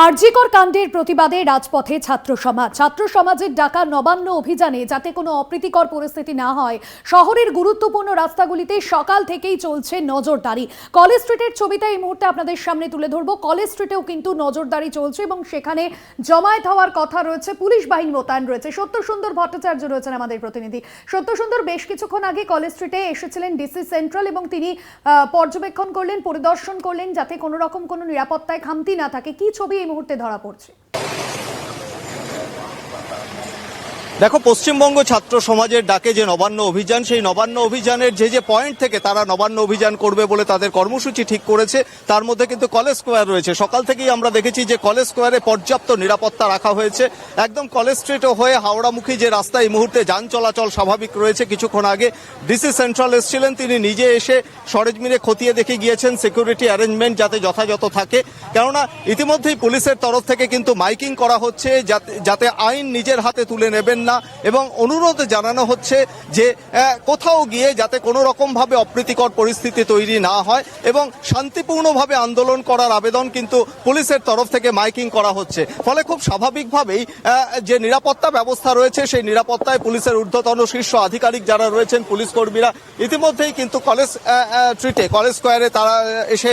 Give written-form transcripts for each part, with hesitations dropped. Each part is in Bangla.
আরজিকর কাণ্ডের প্রতিবাদে রাজপথে ছাত্র সমাজের ডাকা নবান্ন অভিযানে যাতে কোনো অপ্রীতিকর পরিস্থিতি না হয় শহরের গুরুত্বপূর্ণ রাস্তাগুলিতে সকাল থেকেই চলছে নজরদারি। কলেজ স্ট্রিটের ছবিটা এই মুহূর্তে আপনাদের সামনে তুলে ধরবো। কলেজ স্ট্রিটেও কিন্তু নজরদারি চলছে এবং সেখানে জমায়েত হওয়ার কথা রয়েছে, পুলিশ বাহিনী মোতায়েন রয়েছে। সত্যসুন্দর ভট্টাচার্য রয়েছেন আমাদের প্রতিনিধি। সত্যসুন্দর, বেশ কিছুক্ষণ আগে কলেজ স্ট্রিটে এসেছিলেন ডিসি সেন্ট্রাল এবং তিনি পর্যবেক্ষণ করলেন, পরিদর্শন করলেন যাতে কোনো রকম কোনো নিরাপত্তায় খামতি না থাকে। কি ছবি এই মুহূর্তে ধরা পড়ছে? দেখো, পশ্চিমবঙ্গ ছাত্র সমাজের ডাকে যে নবান্ন অভিযান, সেই নবান্ন অভিযানের যে পয়েন্ট থেকে তারা নবান্ন অভিযান করবে বলে তাদের কর্মসূচি ঠিক করেছে, তার মধ্যে কিন্তু কলেজ স্কোয়ার রয়েছে। সকাল থেকেই আমরা দেখেছি যে কলেজ স্কোয়ারে পর্যাপ্ত নিরাপত্তা রাখা হয়েছে। একদম কলেজ স্ট্রিট হয়ে হাওড়ামুখী যে রাস্তা, এই মুহূর্তে যান চলাচল স্বাভাবিক রয়েছে। কিছুক্ষণ আগে ডিসি সেন্ট্রাল এসেছিলেন, তিনি নিজে এসে সরেজমিনে খতিয়ে দেখে গিয়েছেন সিকিউরিটি অ্যারেঞ্জমেন্ট যাতে যথাযথ থাকে। কেননা ইতিমধ্যেই পুলিশের তরফ থেকে কিন্তু মাইকিং করা হচ্ছে যাতে আইন নিজের হাতে তুলে নেবেন না, এবং অনুরোধ জানানো হচ্ছে যে কোথাও গিয়ে যাতে কোনো রকমভাবে অপ্রীতিকর পরিস্থিতি তৈরি না হয়, এবং শান্তিপূর্ণভাবে আন্দোলন করার আবেদন কিন্তু পুলিশের তরফ থেকে মাইকিং করা হচ্ছে। ফলে খুব স্বাভাবিকভাবেই যে নিরাপত্তা ব্যবস্থা রয়েছে, সেই নিরাপত্তায় পুলিশের ঊর্ধ্বতন শীর্ষ আধিকারিক যারা রয়েছেন, পুলিশ কর্মীরা ইতিমধ্যেই কিন্তু কলেজ স্ট্রিটে, কলেজ স্কোয়ারে তারা এসে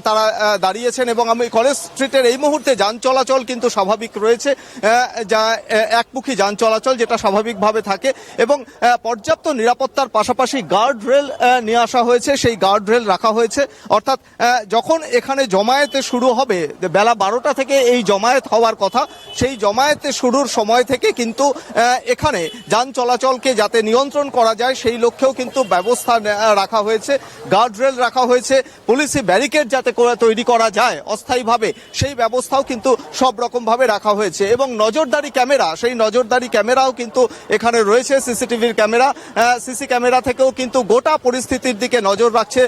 তারা দাঁড়িয়েছেন, এবং আমি কলেজ স্ট্রিটের এই মুহূর্তে যান চলাচল কিন্তু স্বাভাবিক রয়েছে, যা একমুখী যান চলাচল যেটা স্বাভাবিকভাবে থাকে, এবং পর্যাপ্ত নিরাপত্তার পাশাপাশি গার্ড রেল নিয়ে আসা হয়েছে। সেই গার্ড রেল রাখা হয়েছে, অর্থাৎ যখন এখানে জমায়েতে শুরু হবে, বেলা 12টা থেকে এই জমায়েত হওয়ার কথা, সেই জমায়েতে শুরুর সময় থেকে কিন্তু এখানে যান চলাচলকে যাতে নিয়ন্ত্রণ করা যায় সেই লক্ষ্যেও কিন্তু ব্যবস্থা রাখা হয়েছে, গার্ড রেল রাখা হয়েছে, পুলিশি ব্যারিকেড যাতে তৈরি করা যায় অস্থায়ীভাবে সেই ব্যবস্থাও কিন্তু সব রকমভাবে রাখা হয়েছে। এবং নজরদারি ক্যামেরা, সেই নজরদারি ক্যামেরাও কিন্তু এখানে রয়েছে, সিসিটিভির ক্যামেরা, সিসি ক্যামেরা থেকেও কিন্তু গোটা পরিস্থিতির দিকে নজর রাখছে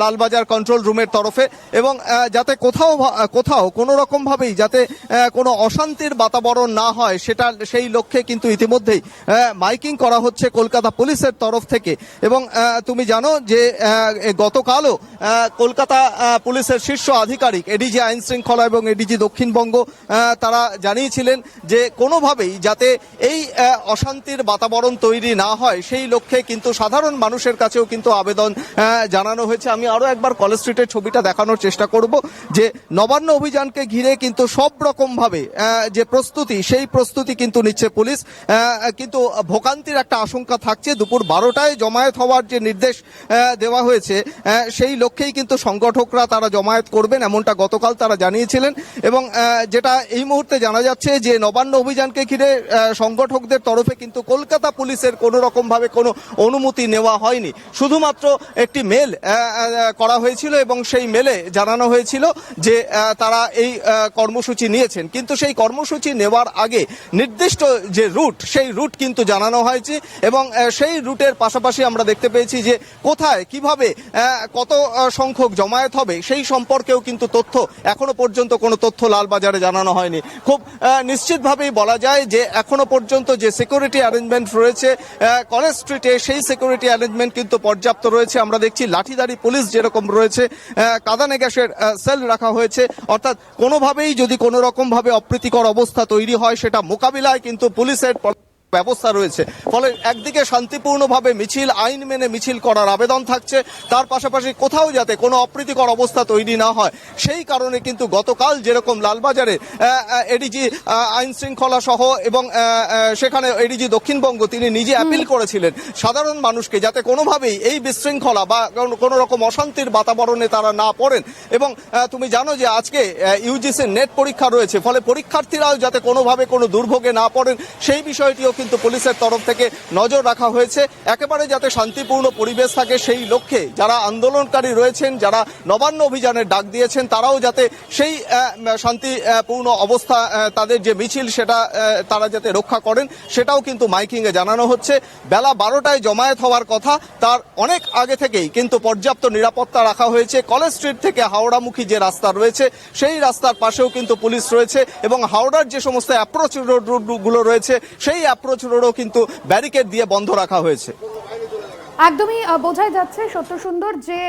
লালবাজার কন্ট্রোল রুমের তরফে, এবং যাতে কোথাও কোনো রকমভাবেই যাতে কোনো অশান্তির বাতাবরণ না হয় সেই লক্ষ্যে কিন্তু ইতিমধ্যেই মাইকিং করা হচ্ছে কলকাতা পুলিশের তরফ থেকে। এবং তুমি জানো যে গতকালও কলকাতা পুলিশের শীর্ষ আধিকারিক এডিজি আইন শৃঙ্খলা এবং এডিজি দক্ষিণবঙ্গ তারা জানিয়েছিলেন যে কোনোভাবেই যাতে এই অশান্তির বাতাবরণ তৈরি না হয় সেই লক্ষ্যে কিন্তু সাধারণ মানুষের কাছেও কিন্তু আবেদন জানানো হয়েছে। আমি আরো একবার কলেজ স্ট্রিটের ছবিটা দেখানোর চেষ্টা করব যে নবান্ন অভিযানকে ঘিরে কিন্তু সব রকম ভাবে যে প্রস্তুতি, সেই প্রস্তুতি কিন্তু নিচ্ছে পুলিশ, কিন্তু ভোগান্তির একটা আশঙ্কা থাকছে। দুপুর 12টায় জমায়েত হওয়ার যে নির্দেশ দেওয়া হয়েছে সেই লক্ষ্যেই কিন্তু সংগঠকরা তারা জমায়েত করবেন, এমনটা গতকাল তারা জানিয়েছিলেন। এবং যেটা এই মুহূর্তে জানা যাচ্ছে যে নবান্ন অভিযানকে ঘিরে সংগঠকদের তরফে কিন্তু কলকাতা পুলিশের কোনো রকম ভাবে কোনো অনুমতি নেওয়া হয়নি। শুধুমাত্র একটি মেল করা হয়েছিল এবং সেই মেলে জানানো হয়েছিল যে তারা এই কর্মসূচি নিয়েছেন, কিন্তু সেই কর্মসূচি নেওয়ার আগে নির্দিষ্ট যে রুট, সেই রুট কিন্তু জানানো হয়েছে, এবং সেই রুটের পাশাপাশি আমরা দেখতে পেয়েছি যে কোথায় কিভাবে কত সংখ্যক জমায়েত হবে সেই সম্পর্কেও কিন্তু তথ্য, এখনো পর্যন্ত কোনো তথ্য লালবাজারে জানানো হয়নি। খুব নিশ্চিতভাবেই বলা যায় যে এখনো পর্যন্ত যে সিকিউরিটি অ্যারেঞ্জমেন্ট রয়েছে কলেজ স্ট্রিটে, সেই সিকিউরিটি অ্যারেঞ্জমেন্ট কিন্তু পর্যাপ্ত রয়েছে। আমরা দেখছি লাঠিধারী পুলিশ যেরকম রয়েছে, কাঁদানে গ্যাসের সেল রাখা হয়েছে, অর্থাৎ কোনোভাবেই যদি কোনো রকম ভাবে অপ্রীতিকর অবস্থা তৈরি হয় সেটা মোকাবিলায় কিন্তু পুলিশের ব্যবস্থা রয়েছে। ফলে একদিকে শান্তিপূর্ণভাবে মিছিল, আইন মেনে মিছিল করার আবেদন থাকছে, তার পাশাপাশি কোথাও যাতে কোনো অপ্রীতিকর অবস্থা তৈরি না হয় সেই কারণে কিন্তু গতকাল যেরকম লালবাজারে এডিজি আইন শৃঙ্খলা সহ এবং সেখানে এডিজি দক্ষিণবঙ্গ তিনি নিজে অ্যাপিল করেছিলেন সাধারণ মানুষকে যাতে কোনোভাবেই এই বিশৃঙ্খলা বা কোনো রকম অশান্তির বাতাবরণে তারা না পড়েন। এবং তুমি জানো যে আজকে ইউজিসির নেট পরীক্ষা রয়েছে, ফলে পরীক্ষার্থীরাও যাতে কোনোভাবে কোনো দুর্ভোগে না পড়েন সেই বিষয়টিও কিন্তু পুলিশের তরফ থেকে নজর রাখা হয়েছে। একেবারে যাতে শান্তিপূর্ণ পরিবেশ থাকে সেই লক্ষ্যে যারা আন্দোলনকারী রয়েছেন, যারা নবান্ন অভিযানের ডাক দিয়েছেন, তারাও যাতে সেই শান্তিপূর্ণ অবস্থা, তাদের যে মিছিল সেটা তারা যাতে রক্ষা করেন সেটাও কিন্তু মাইকিংয়ে জানানো হচ্ছে। বেলা 12টায় জমায়েত হওয়ার কথা, তার অনেক আগে থেকেই কিন্তু পর্যাপ্ত নিরাপত্তা রাখা হয়েছে। কলেজ স্ট্রিট থেকে হাওড়ামুখী যে রাস্তা রয়েছে সেই রাস্তার পাশেও কিন্তু পুলিশ রয়েছে, এবং হাওড়ার যে সমস্ত অ্যাপ্রোচ রোডগুলো রয়েছে সেই অ্যাপ্রোচ রোডও কিন্তু ব্যারিকেড দিয়ে বন্ধ রাখা হয়েছে। একদমই বোঝাই যাচ্ছে সত্য সুন্দর যে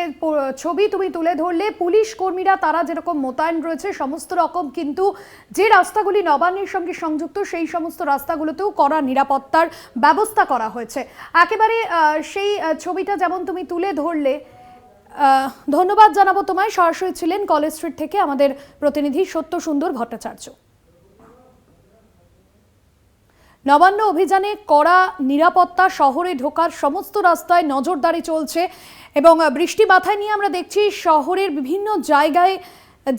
ছবি তুমি তুলে ধরলে পুলিশ কর্মীরা তারা যেরকম মোতায়েন রয়েছে সমস্ত রকম, কিন্তু যে রাস্তাগুলি নবান্নের সঙ্গে সংযুক্ত সেই সমস্ত রাস্তাগুলোতেও কড়া নিরাপত্তার ব্যবস্থা করা হয়েছে। একেবারে সেই ছবিটা যেমন তুমি তুলে ধরলে, ধন্যবাদ জানাবো তোমায়। সরাসরি ছিলেন কলেজ স্ট্রিট থেকে আমাদের প্রতিনিধি সত্য সুন্দর ভট্টাচার্য। নবান্ন অভিযানে কড়া নিরাপত্তা, শহরে ঢোকার সমস্ত রাস্তায় নজরদারি চলছে এবং বৃষ্টি মাথায় নিয়ে আমরা দেখছি শহরের বিভিন্ন জায়গায়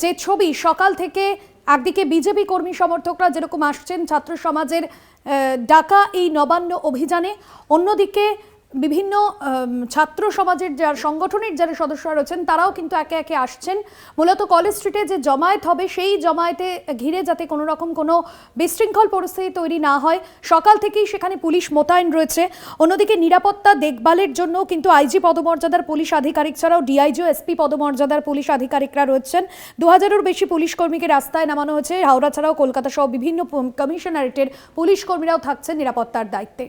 যে ছবি সকাল থেকে একদিকে বিজেপি কর্মী সমর্থকরা যেরকম আসছেন ছাত্র সমাজের ডাকা এই নবান্ন অভিযানে, অন্যদিকে বিভিন্ন ছাত্র সমাজের যারা সংগঠনের যারা সদস্যরা রয়েছেন তারাও কিন্তু একে একে আসছেন মূলত কলেজ স্ট্রিটে যে জমায়েত হবে সেই জমায়েতে ঘিরে যাতে কোনো রকম কোনো বিশৃঙ্খল পরিস্থিতি তৈরি না হয় সকাল থেকেই সেখানে পুলিশ মোতায়েন রয়েছে। অন্যদিকে নিরাপত্তা দেখভালের জন্য কিন্তু আইজি পদমর্যাদার পুলিশ আধিকারিক ছাড়াও ডিআইজি ও এসপি পদমর্যাদার পুলিশ আধিকারিকরা রয়েছেন। 2000-এরও বেশি পুলিশ কর্মীকে রাস্তায় নামানো হয়েছে। হাওড়া ছাড়াও কলকাতা সহ বিভিন্ন কমিশনারেটের পুলিশ কর্মীরাও থাকছেন নিরাপত্তার দায়িত্বে।